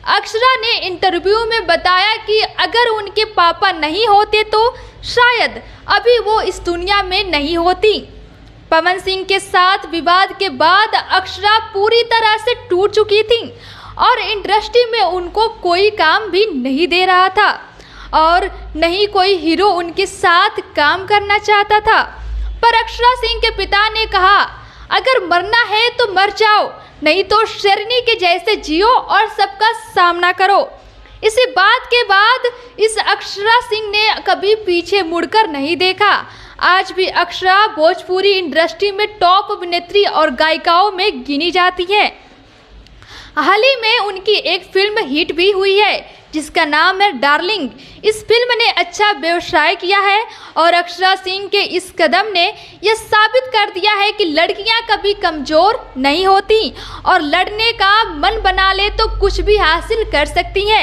अक्षरा ने इंटरव्यू में बताया कि अगर उनके पापा नहीं होते तो शायद अभी वो इस दुनिया में नहीं होती। पवन सिंह के साथ विवाद के बाद अक्षरा पूरी तरह से टूट चुकी थी और इंडस्ट्री में उनको कोई काम भी नहीं दे रहा था और नहीं कोई हीरो उनके साथ काम करना चाहता था। पर अक्षरा सिंह के पिता ने कहा, अगर मरना है तो मर जाओ, नहीं तो शेरनी के जैसे जियो और सबका सामना करो। इसी बात के बाद इस अक्षरा सिंह ने कभी पीछे मुड़कर नहीं देखा। आज भी अक्षरा भोजपुरी इंडस्ट्री में टॉप अभिनेत्री और गायिकाओं में गिनी जाती है। हाल ही में उनकी एक फिल्म हिट भी हुई है जिसका नाम है डार्लिंग। इस फिल्म ने अच्छा व्यवसाय किया है और अक्षरा सिंह के इस कदम ने यह साबित कर दिया है कि लड़कियां कभी कमज़ोर नहीं होती और लड़ने का मन बना ले तो कुछ भी हासिल कर सकती हैं।